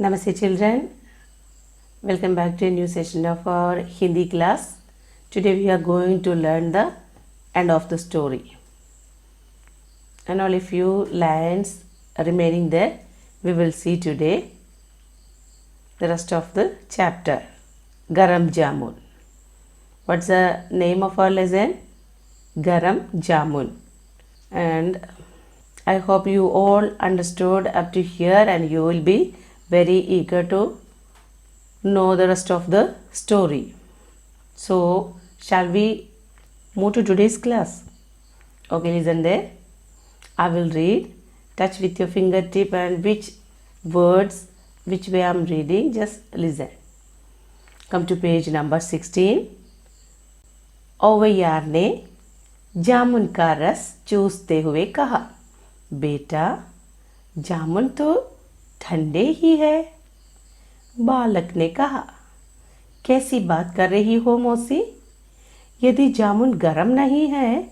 Namaste children, welcome back to a new session of our Hindi class. Today we are going to learn the end of the story. And only few lines remaining there. We will see today the rest of the chapter. Garam Jamun. What's the name of our lesson? Garam Jamun. And I hope you all understood up to here and you will be very eager to know the rest of the story. So, shall we move to today's class? Okay, listen there. I will read. Touch with your fingertip and which words, which way I am reading, just listen. Come to page number 16. ओवैयार ने जामुन का रस चूसते हुए कहा, बेटा जामुन तो ठंडे ही है। बालक ने कहा, कैसी बात कर रही हो मौसी? यदि जामुन गर्म नहीं है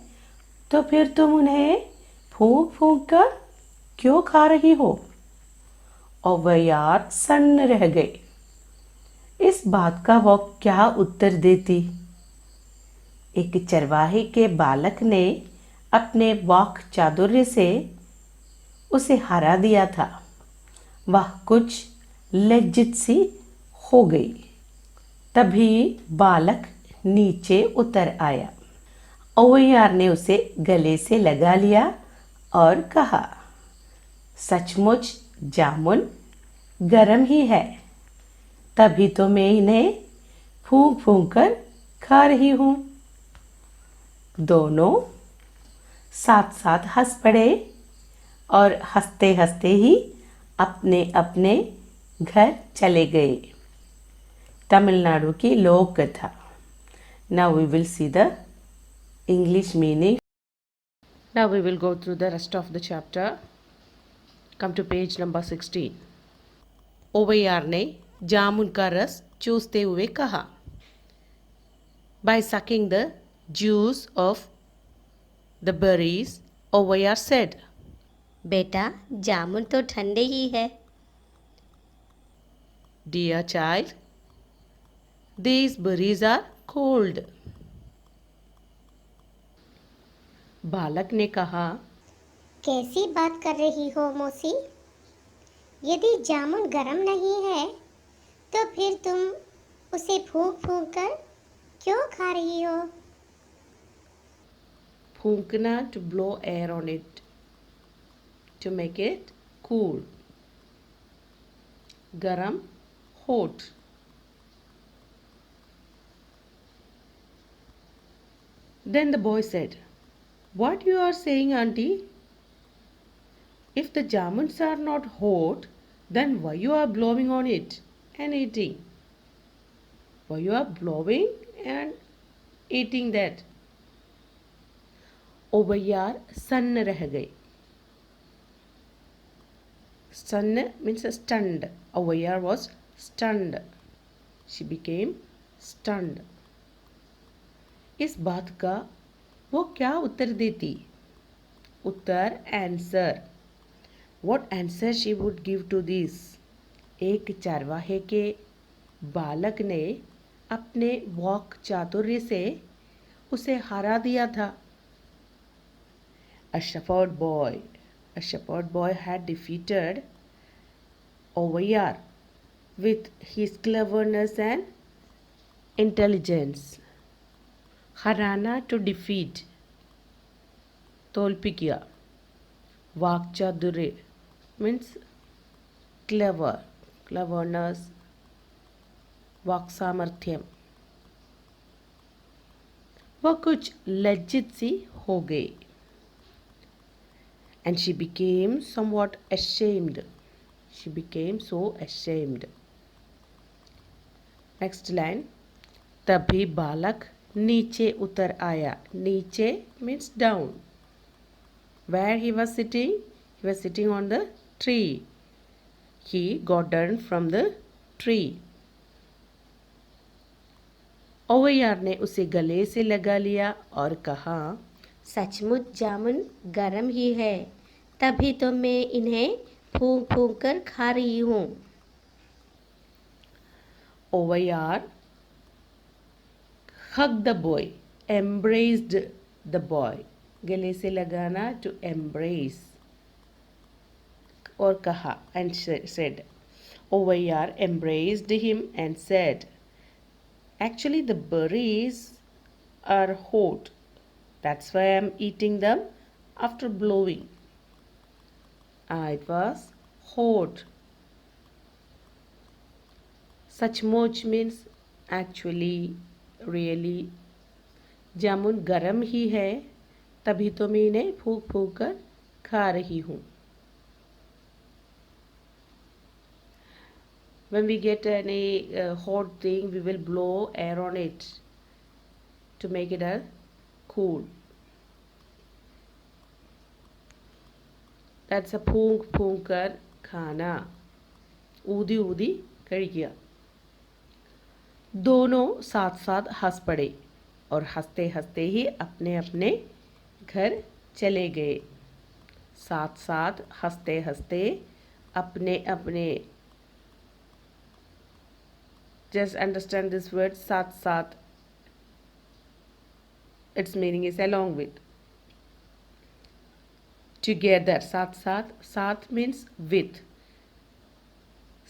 तो फिर तुम उन्हें फूंक फूंक कर क्यों खा रही हो? ओवैयार सन्न रह गए। इस बात का वो क्या उत्तर देती? एक चरवाहे के बालक ने अपने वाक चातुर्य से उसे हरा दिया था। वह कुछ लज्जित सी हो गई। तभी बालक नीचे उतर आया। ओवैयार ने उसे गले से लगा लिया और कहा, सचमुच जामुन गरम ही है, तभी तो मैं इन्हें फूंक फूंक कर खा रही हूँ। दोनों साथ साथ हंस पड़े और हंसते हंसते ही अपने अपने घर चले गए। तमिलनाडु की लोक कथा। Now we will see the English meaning. Now we will go through the rest of the chapter. Come to page number 16. ओवैयार ने जामुन का रस चूसते हुए कहा, By sucking the juice of the berries, Ovaiyar said, बेटा जामुन तो ठंडे ही है। Dear child, these berries are cold. बालक ने कहा, कैसी बात कर रही हो मौसी? यदि जामुन गर्म नहीं है तो फिर तुम उसे फूंक फूंक कर क्यों खा रही हो? फूंकना to blow air on it, to make it cool. Garam, hot. Then the boy said, What you are saying, auntie? If the jamuns are not hot, then why you are blowing on it and eating? Why you are blowing and eating that? ओवैयार सन्न रह गए। Stunne means stunned. Ovaiyar was stunned. She became stunned. इस बात का वो क्या उत्तर देती? उत्तर answer. What answer she would give to this? एक चरवाहे के बालक ने अपने वाक चातुर्य से उसे हरा दिया था। A shepherd boy had defeated Ovaiyar with his cleverness and intelligence. Hariana to defeat, तोल्पी किया। वाक्चातुर्य means cleverness, वाक सामर्थ्यम। वह कुछ लज्जित सी हो गई। and she became somewhat ashamed. She became so ashamed. Next line. तभी बालक नीचे उतर आया. नीचे means down. Where he was sitting? He was sitting on the tree. He got down from the tree. ओवैयार ने उसे गले से लगा लिया और कहा, सचमुच जामुन गरम ही है, तभी तो मैं इन्हें फूंक फूंक कर खा रही हूँ. ओवैयार hugged the boy, embraced the boy. गले से लगाना to embrace. और कहा and said. ओवैयार embraced him and said, actually the berries are hot. That's why I'm eating them after blowing. It was hot. सचमुच means actually, really. जामुन गरम ही है, तभी तो मैं इन्हें फूंक फूंक कर खा रही हूँ. When we get any hot thing, we will blow air on it to make it cool. That's a फूंक फूंक कर खाना. ऊदी ऊदी കഴിക്കുക. दोनों साथ साथ हंस पड़े और हंसते हंसते ही अपने अपने घर चले गए. साथ साथ हंसते हंसते अपने अपने. Just understand this word साथ साथ. Its meaning is along with. Together. साथ साथ. साथ means with.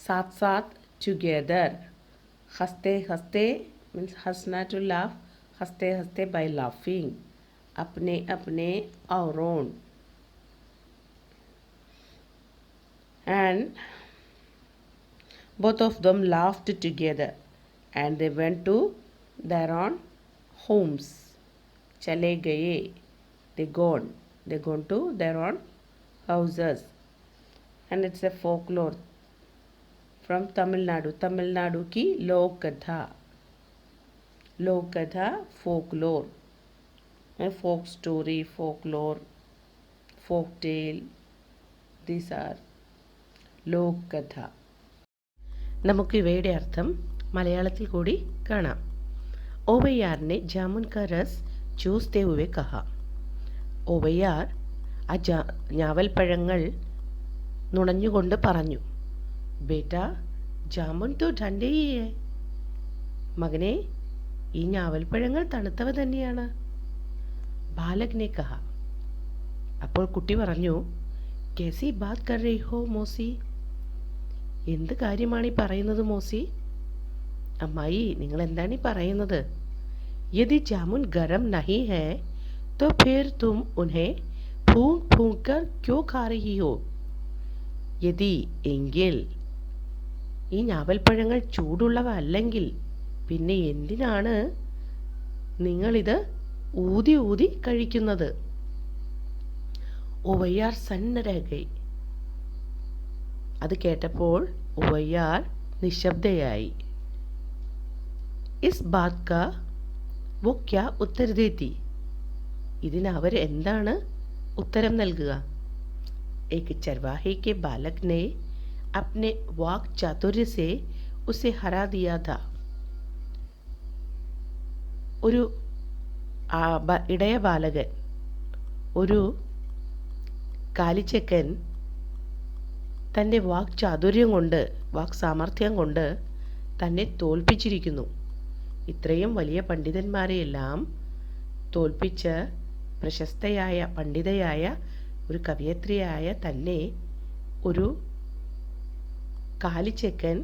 साथ साथ together. हंसते हंसते means हंसना to laugh. हंसते हंसते by laughing. अपने अपने our own. And both of them laughed together and they went to their own homes. चले गए. They gone to their own houses. And it's a folklore from Tamil Nadu. Tamil Nadu की लोक कथा. लोक कथा folklore. Folk story, folklore, folk tale. These are लोक कथा. നമുക്ക് ഇവയുടെ അർത്ഥം മലയാളത്തിൽ കൂടി കാണാം. ओवैयार ने जामुन का रस चूसते हुए कहा. ओवैयाർ ആ ഞാവൽപ്പഴങ്ങൾ നുണഞ്ഞുകൊണ്ട് പറഞ്ഞു. ബേട്ടാ ജാമുൻ तो ठंडे ही है. മകനെ, ഈ ഞാവൽപ്പഴങ്ങൾ തണുത്തവ തന്നെയാണ്. ബാലക് ने कहा. അപ്പോൾ കുട്ടി പറഞ്ഞു, कैसी बात कर रही हो मोसी? എന്ത് കാര്യമാണ് ഈ പറയുന്നത് മോസി? അമ്മായി, നിങ്ങൾ എന്താണ് ഈ പറയുന്നത്? यदि जामुन गरम नहीं है तो फिर तुम उन्हें फूंक फूंक कर क्यों खा रही हो? यदि എങ്കിൽ ഈ ഞാവൽപ്പഴങ്ങൾ ചൂടുള്ളവ അല്ലെങ്കിൽ പിന്നെ എന്തിനാണ് നിങ്ങളിത് ഊതി ഊതി കഴിക്കുന്നത്? ओवैयार सन्न रह गई. അത് കേട്ടപ്പോൾ ओवैयार നിശബ്ദയായി. इस बात का वो क्या उत्तर देती? ഇതിന് അവർ എന്താണ് ഉത്തരം നൽകുക? एक चरवाहे के बालक ने अपने वाक चातुर्य से उसे हरा दिया था. ഒരു ഇടയ ബാലകൻ, ഒരു കാലിച്ചക്കൻ തൻ്റെ വാക് ചാതുര്യം കൊണ്ട്, വാക് സാമർഥ്യം കൊണ്ട് തന്നെ തോൽപ്പിച്ചിരിക്കുന്നു. ഇത്രയും വലിയ പണ്ഡിതന്മാരെയെല്ലാം തോൽപ്പിച്ച പ്രശസ്തയായ പണ്ഡിതയായ ഒരു കവയത്രിയായ തന്നെ ഒരു കാലിച്ചക്കൻ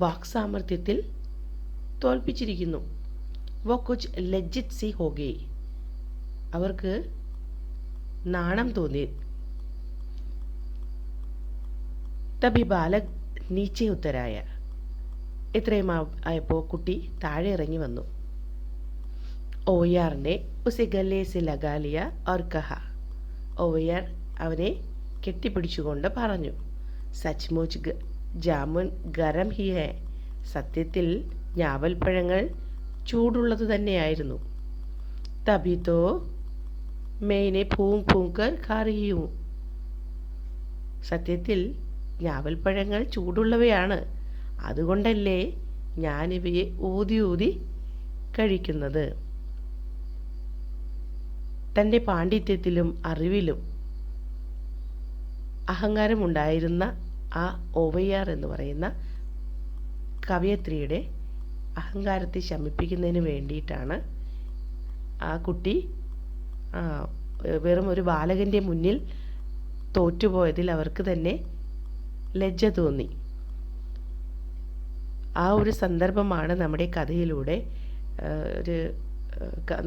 വാക് സാമർഥ്യത്തിൽ തോൽപ്പിച്ചിരിക്കുന്നു. वो कुछ लज्जित सी हो गई. അവർക്ക് നാണം തോന്നി. തബി ബാലക് നീച്ചെ ഉത്തരായ. ഇത്രയും ആയപ്പോൾ കുട്ടി താഴെ ഇറങ്ങി വന്നു. ओवैयार ने उसे गले से लगा लिया और कहा. ഓവയാർ അവനെ കെട്ടിപ്പിടിച്ചുകൊണ്ട് പറഞ്ഞു. സച്ച്മുച്ച് ജാമുൻ ഗരം ഹി ഹെ. സത്യത്തിൽ ഞാവൽപ്പഴങ്ങൾ ചൂടുള്ളത് തന്നെയായിരുന്നു. തബി തോ മെയിനെ ഫൂങ് ഫൂങ് കർ ഖാ രഹി ഹൂം. സത്യത്തിൽ ഞാവൽപ്പഴങ്ങൾ ചൂടുള്ളവയാണ്, അതുകൊണ്ടല്ലേ ഞാനിവയെ ഊതി ഊതി കഴിക്കുന്നത്. തൻ്റെ പാണ്ഡിത്യത്തിലും അറിവിലും അഹങ്കാരമുണ്ടായിരുന്ന ആ ഓവയാർ എന്ന് പറയുന്ന കവയത്രിയുടെ അഹങ്കാരത്തെ ശമിപ്പിക്കുന്നതിന് വേണ്ടിയിട്ടാണ് ആ കുട്ടി വെറും ഒരു ബാലകൻ്റെ മുന്നിൽ തോറ്റുപോയതിൽ അവർക്ക് തന്നെ ലജ്ജ തോന്നി. ആ ഒരു സന്ദർഭമാണ് നമ്മുടെ കഥയിലൂടെ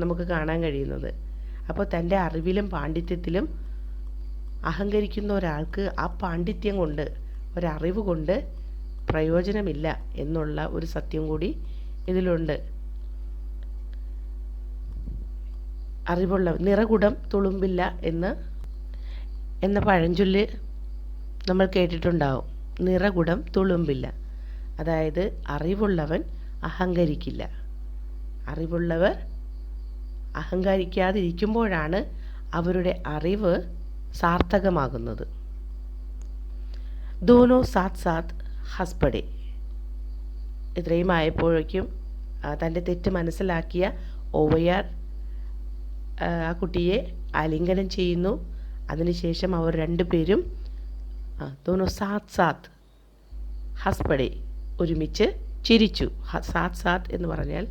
നമുക്ക് കാണാൻ കഴിയുന്നത്. അപ്പോൾ തൻ്റെ അറിവിലും പാണ്ഡിത്യത്തിലും അഹങ്കരിക്കുന്ന ഒരാൾക്ക് ആ പാണ്ഡിത്യം കൊണ്ട്, ഒരറിവ് കൊണ്ട് പ്രയോജനമില്ല എന്നുള്ള ഒരു സത്യം കൂടി ഇതിലുണ്ട്. അറിവുള്ള നിറകുടം തുളുമ്പില്ല എന്ന പഴഞ്ചൊല്ല് നമ്മൾ കേട്ടിട്ടുണ്ടാവും. നിറകുടം തുളുമ്പില്ല, അതായത് അറിവുള്ളവൻ അഹങ്കരിക്കില്ല. അറിവുള്ളവർ അഹങ്കരിക്കാതിരിക്കുമ്പോഴാണ് അവരുടെ അറിവ് സാർത്ഥകമാകുന്നത്. ദോനോ സാത്ത് സാത്ത് ഹസ്പടെ. ഇത്രയും ആയപ്പോഴേക്കും തൻ്റെ തെറ്റ് മനസ്സിലാക്കിയ ഓവയാർ ആ കുട്ടിയെ ആലിംഗനം ചെയ്യുന്നു. അതിനുശേഷം അവർ രണ്ടുപേരും ദോനോ സാത്ത് സാത്ത് ഹസ്പടെ ഒരുമിച്ച് ചിരിച്ചു. സാത്ത് സാത്ത് എന്ന് പറഞ്ഞാൽ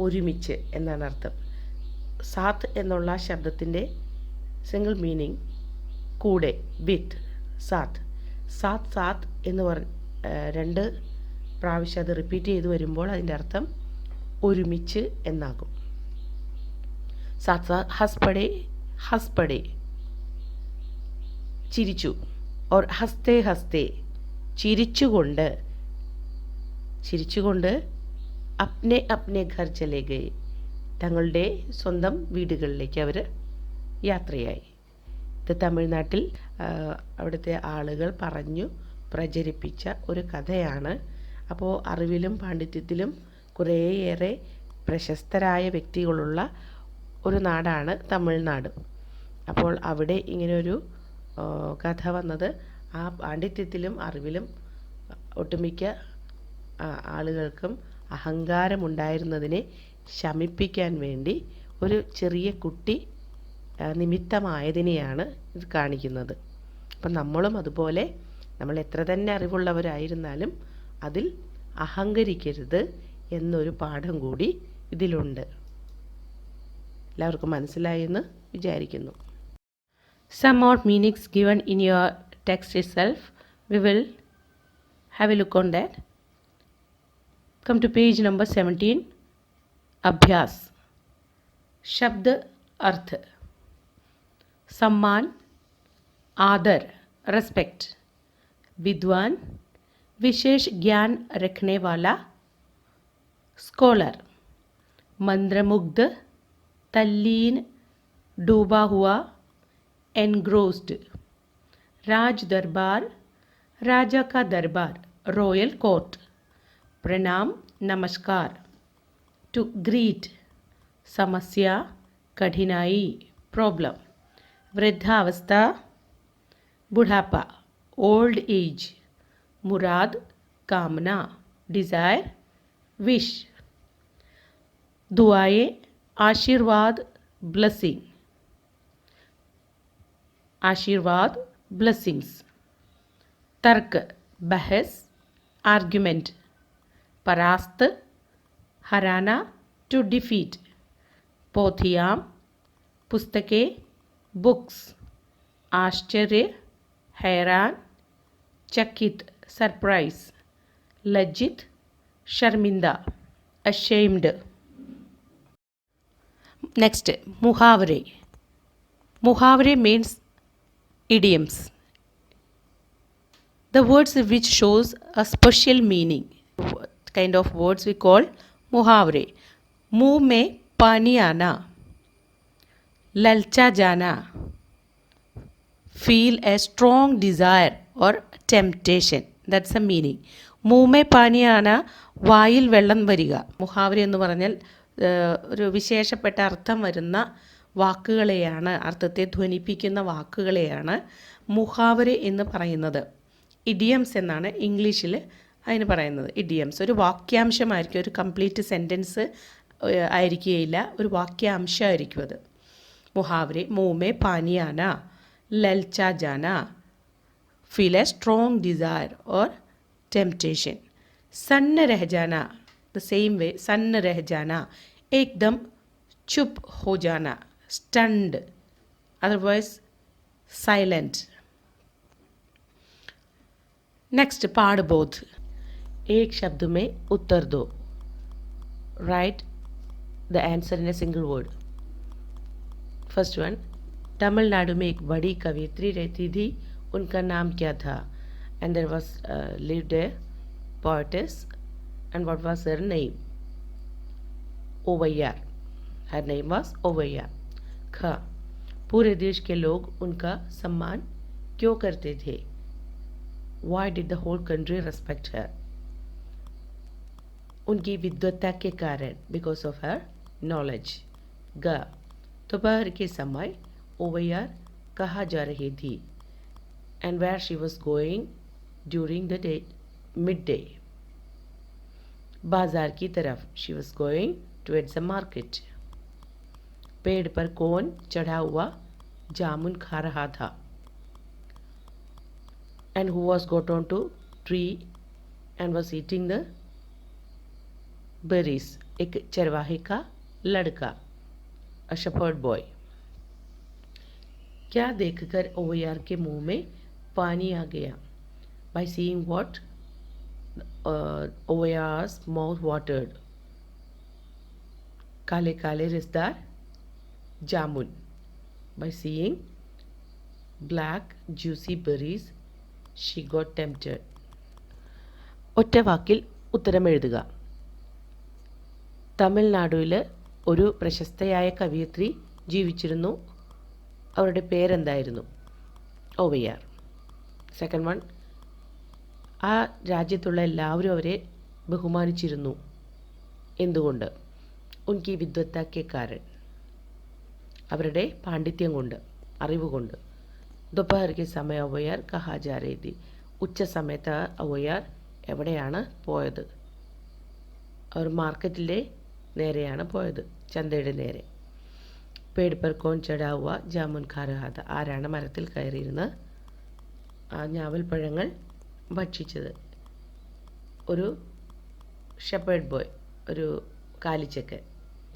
ഒരുമിച്ച് എന്നാണ് അർത്ഥം. സാത്ത് എന്നുള്ള ശബ്ദത്തിൻ്റെ സിംഗിൾ മീനിങ് കൂടെ, വിത്ത്, സാത്ത്. സാത്ത് സാത്ത് എന്ന് രണ്ട് പ്രാവശ്യം അത് റിപ്പീറ്റ് ചെയ്ത് വരുമ്പോൾ അതിൻ്റെ അർത്ഥം ഒരുമിച്ച് എന്നാകും. സാത്ത് സാത്ത് ഹസ്പടെ ഹസ്പടെ ചിരിച്ചു. ഓർ ഹസ്തേ ഹസ്തേ ചിരിച്ചുകൊണ്ട് അപ്നെ അപ്നെ ഘർ ചലേ ഗയേ. തങ്ങളുടെ സ്വന്തം വീടുകളിലേക്ക് അവർ യാത്രയായി. ഇത് തമിഴ്നാട്ടിൽ അവിടുത്തെ ആളുകൾ പറഞ്ഞു പ്രചരിപ്പിച്ച ഒരു കഥയാണ്. അപ്പോൾ അറിവിലും പാണ്ഡിത്യത്തിലും കുറേയേറെ പ്രശസ്തരായ വ്യക്തികളുള്ള ഒരു നാടാണ് തമിഴ്നാട്. അപ്പോൾ അവിടെ ഇങ്ങനൊരു കഥ വന്നത് ആ പാണ്ഡിത്യത്തിലും അറിവിലും ഒട്ടുമിക്ക ആളുകൾക്കും അഹങ്കാരമുണ്ടായിരുന്നതിനെ ശമിപ്പിക്കാൻ വേണ്ടി ഒരു ചെറിയ കുട്ടി നിമിത്തമായതിനെയാണ് ഇത് കാണിക്കുന്നത്. അപ്പം നമ്മളും അതുപോലെ, നമ്മൾ എത്ര തന്നെ അറിവുള്ളവരായിരുന്നാലും അതിൽ അഹങ്കരിക്കരുത് എന്നൊരു പാഠം കൂടി ഇതിലുണ്ട്. എല്ലാവർക്കും മനസ്സിലായി എന്ന് വിചാരിക്കുന്നു. Some more meanings given in your text itself. We will have a look on that. Come to page number 17. अभ्यास. शब्द अर्थ. सम्मान, आदर, रेस्पेक्ट. विद्वान, विशेष ज्ञान रखने वाला, स्कॉलर. मंत्रमुग्ध, तल्लीन, डूबा हुआ, एनग्रोस्ड. राज दरबार, राजा का दरबार, रॉयल कोर्ट. प्रणाम, नमस्कार. टू ग्रीट, समस्या, कठिनाई, प्रॉब्लम. वृद्धावस्था, बुढ़ापा, ओल्ड एज. मुराद, कामना, डिज़ायर, विश. दुआएं, आशीर्वाद, ब्लेसिंग. आशीर्वाद, ब्लेसिंग्स. तर्क, बहस, आर्ग्यूमेंट. परास्त, हराना, टू डिफीट. पोथियाम, पुस्तकें, बुक्स. आश्चर्य, हैरान, चकित, सरप्राइज. लज्जित, शर्मिंदा, ashamed. Next, मुहावरे. मुहावरे means idioms. The words which shows a special meaning. Kind of words we call मुहावरे. मुंह में पानी आना, ललचा जाना, feel a strong desire or temptation. That's the meaning. മൂമേ പാനിയാന, വായിൽ വെള്ളം വരിക. മുഹാവര എന്ന് പറഞ്ഞാൽ ഒരു വിശേഷപ്പെട്ട അർത്ഥം വരുന്ന വാക്കുകളെയാണ്, അർത്ഥത്തെ ധ്വനിപ്പിക്കുന്ന വാക്കുകളെയാണ് മുഹാവര എന്ന് പറയുന്നത്. ഇഡിയംസ് എന്നാണ് ഇംഗ്ലീഷിൽ അതിന് പറയുന്നത്. ഇഡിയംസ് ഒരു വാക്യാംശമായിരിക്കും, ഒരു കംപ്ലീറ്റ് സെൻറ്റൻസ് ആയിരിക്കുകയില്ല, ഒരു വാക്യാംശമായിരിക്കും അത്. മുഹാവരെ മൂമേ പാനിയാന, ലൽച്ചാ ജാന, feel a strong desire or temptation. सन्न रह जाना, द सेम वे, सन्न रह जाना, एकदम चुप हो जाना, स्टन्ड, अदरवाइज साइलेंट. नेक्स्ट पाठ बोध. एक शब्द में उत्तर दो. Right the answer in a single word. First one, Tamil Nadu में एक बड़ी कवियत्री रहती थी, उनका नाम क्या था? And there was lived a poetess, and what was her name? ओवैयार. Her name was ओवैयार. ख, पूरे देश के लोग उनका सम्मान क्यों करते थे? Why did the whole country respect her? उनकी विद्वत्ता के कारण, because of her knowledge. ग, दोपहर के समय ओवैयार कहाँ जा रही थी? And where she was going during the day, midday. बाजार की तरफ, she was going towards the market. पेड़ पर कौन चढ़ा हुआ जामुन खा रहा था? And who was got on to tree and was eating the berries? एक चरवाहे का लड़का, a shepherd boy. क्या देखकर ओवैयार के मुंह में पानी आ गया? By seeing what? Ovaya's mouth watered. काले काले रिश्तेदार जामुन. By seeing black juicy berries, she got tempted. ഒറ്റ വാക്കിൽ ഉത്തരം എഴുതുക. തമിഴ്നാടുവിൽ ഒരു പ്രശസ്തയായ കവിയത്രി ജീവിച്ചിരുന്നു. അവരുടെ പേരെന്തായിരുന്നു? ഓവയാർ. സെക്കൻഡ് വൺ, ആ രാജ്യത്തുള്ള എല്ലാവരും അവരെ ബഹുമാനിച്ചിരുന്നു. എന്തുകൊണ്ട്? ഉൻകി വിദ്വത്ത കെ കാരൻ, അവരുടെ പാണ്ഡിത്യം കൊണ്ട്, അറിവ് കൊണ്ട്. ദോപഹർ കെ സമയ ഓവയാർ കഹാ ജാ രഹി തി, ഉച്ച സമയത്ത് ഓവയാർ എവിടെയാണ് പോയത്? അവർ മാർക്കറ്റിലെ നേരെയാണ് പോയത്, ചന്തയുടെ നേരെ. പേട് പർ കോൺ ചടാ ഹുവ ജാമുൻ ഖാ രഹാ ഥ, ആരാണ് മരത്തിൽ കയറിയിരുന്ന് ആ ഞാവൽപ്പഴങ്ങൾ ഭക്ഷിച്ചത്? ഒരു ഷെപ്പേർഡ് ബോയ്, ഒരു കാലിച്ചക്കൻ.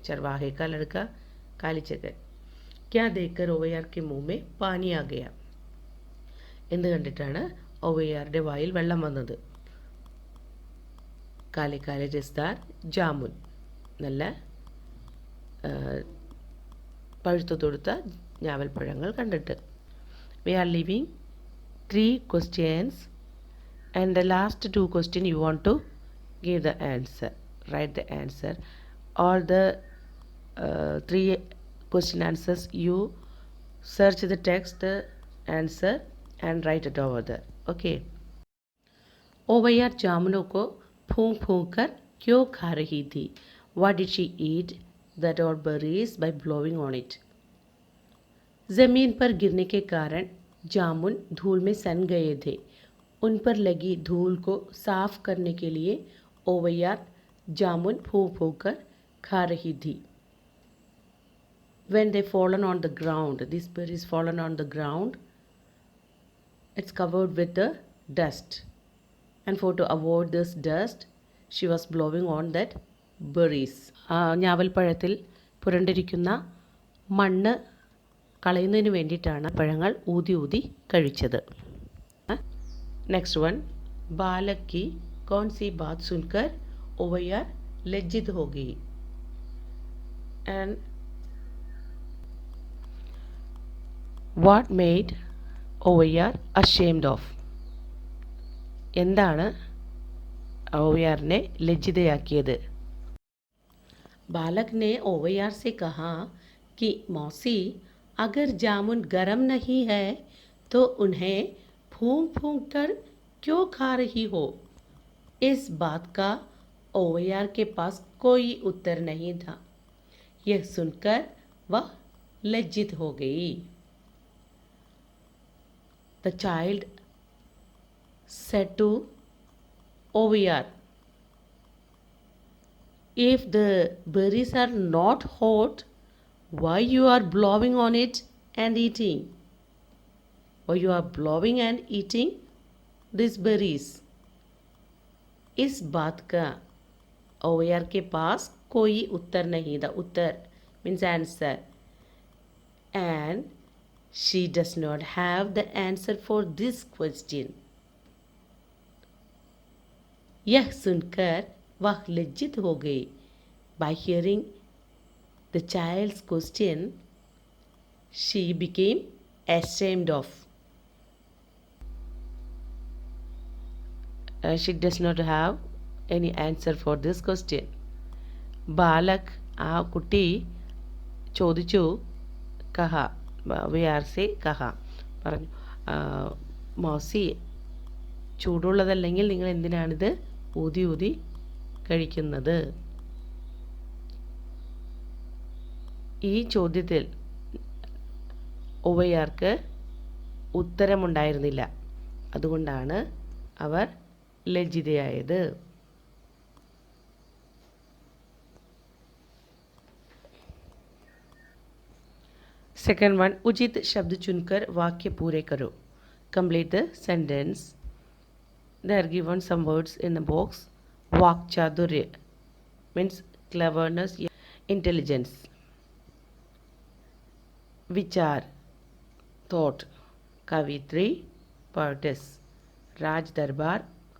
ചർവാഹെ കാ ലड़का, കാലിച്ചക്കൻ. ക്യാ ദേക്കർ ഓവയാർ കെ മുഹ് മേ പാനി ആ ഗയ, എന്ത് കണ്ടിട്ടാണ് ഓവയാറുടെ വായിൽ വെള്ളം വന്നത്? കാലെ കാലെ രസ്താർ ജാമുൻ, നല്ല പഴുത്തു തൊടുത്ത ഞാവൽപ്പഴങ്ങൾ കണ്ടിട്ട്. We are living 3 questions, and the last 2 questions you want to give the answer, write the answer. All the 3 question answers you search the text, the answer, and write it over there. Okay. ओवैयार जामुनों को फूंक फूंक कर क्यों खा रही थी? What did she eat that or berries by blowing on it? ज़मीन पर गिरने के कारण जामुन धूल में सन गए थे. उन पर लगी धूल को साफ करने के लिए ओवैयार जामुन फूंक फूंक कर खा रही थी. When they fallen on the ground, this berry is fallen on the ground, it's covered with the dust, and for to avoid this dust, she was blowing on that berries. ഞാവൽപ്പഴത്തിൽ പുരണ്ടിരിക്കുന്ന മണ്ണ് കളയുന്നതിന് വേണ്ടിയിട്ടാണ് പഴങ്ങൾ ഊതി ഊതി കഴിച്ചത്. നെക്സ്റ്റ് വൺ, ബാലക് की कौन सी बात सुनकर ओवैयार लज्जित हो गई? And what made ओवैयार ashamed of? എന്താണ് ओवैयारिനെ ലജ്ജിതയാക്കിയത്? बालक ने ओवैयार से कहा कि मौसी, अगर जामुन गर्म नहीं है तो उन्हें फूंक फूंक कर क्यों खा रही हो? इस बात का ओवैयार के पास कोई उत्तर नहीं था। यह सुनकर वह लज्जित हो गई। The child said to Ovyar, if the berries are not hot, why you are blowing on it and eating? Why you are blowing and eating these berries? इस बात का ओवैयार के पास कोई उत्तर नहीं था। उत्तर means answer, and she does not have the answer for this question. यह सुनकर वह लज्जित हो गई। By hearing the child's question, she became ashamed of. She does not have any answer for this question. Balak ആ കുട്ടി ചോദിച്ചു, കഹ വിയാർസെ കഹ പറഞ്ഞു, മൗസി ചൂടുള്ളതല്ലെങ്കിൽ നിങ്ങൾ എന്തിനാണിത് ഊതി ഊതി കഴിക്കുന്നത്? ഈ ചോദ്യത്തിൽ ഓവയാർക്ക് ഉത്തരമുണ്ടായിരുന്നില്ല. അതുകൊണ്ടാണ് അവർ ലജ്ജിതയായത്. सेकंड वन, उचित शब्द चुनकर वाक्य पूरे करो. Complete the sentence. They are given some words in the box. वाक चातुर्य means cleverness, intelligence. विचार thought. कवित्री poetess. राज दरबार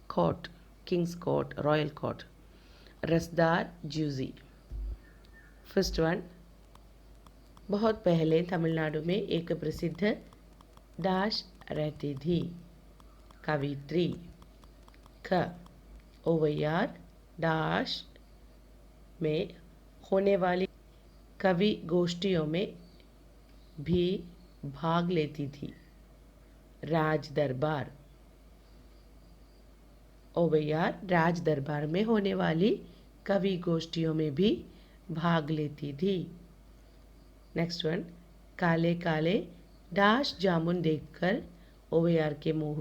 court, king's court, royal court. रसदार juicy. First one, बहुत पहले तमिलनाडु में एक प्रसिद्ध दास रहती थी. कवित्री. ख, ओवैयार दास में होने वाली कवि गोष्ठियों में भी भाग लेती थी. राज दरबार. ओवैयार राज दरबार में होने वाली कवि गोष्ठियों में भी भाग लेती थी. नेक्स्ट वन, काले काले दाश जामुन देखकर ओवैयार के मुंह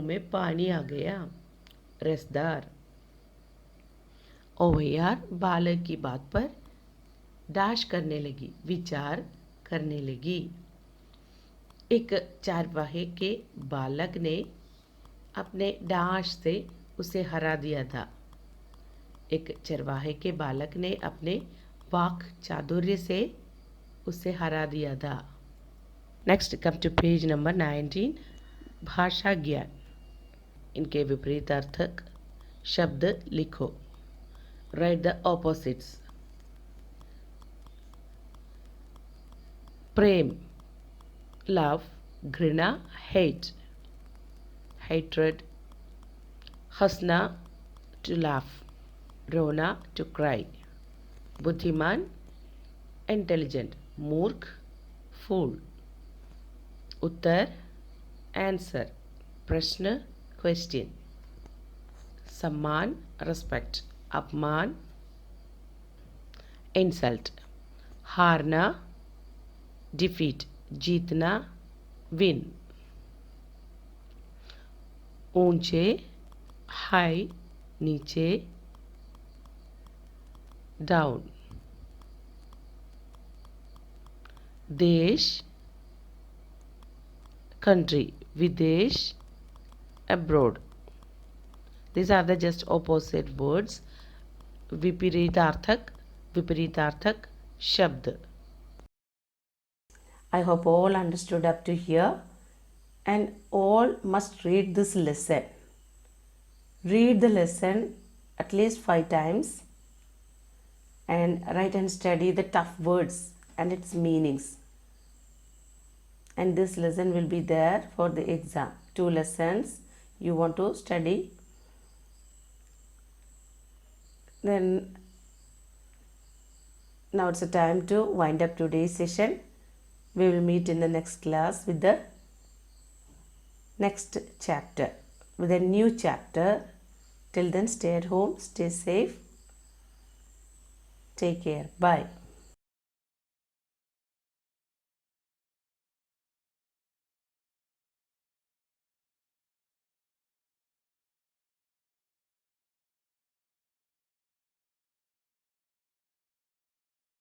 में पानी आ गया. रसदार. ओवैयार बालक की बात पर दाश करने लगी, विचार करने लगी. एक चारवाहे के बालक ने अपने दाश से उसे हरा दिया था. एक चरवाहे के बालक ने अपने वाक चातुर्य से उसे हरा दिया था. Next come to page number 19. भाषा ज्ञान. इनके विपरीतार्थक शब्द लिखो. Write the opposites. प्रेम लव, घृणा हेट, hatred. हंसना to laugh, रोना to cry. बुद्धिमान इंटेलिजेंट, मूर्ख फूल. उत्तर आंसर, प्रश्न क्वेश्चन. सम्मान रिस्पेक्ट, अपमान इंसल्ट. हारना डिफीट, जीतना विन. ऊंचे हाई, नीचे डाउन. देश country, विदेश abroad. These are the just opposite words. विपरीतार्थक शब्द. I hope all understood up to here, and all must read this lesson. Read the lesson at least 5 times and write and study the tough words and its meanings. And this lesson will be there for the exam. 2 lessons you want to study. Then now it's a time to wind up today's session. We will meet in the next class with the next chapter with a new chapter. Till then, stay at home, stay safe, take care, bye.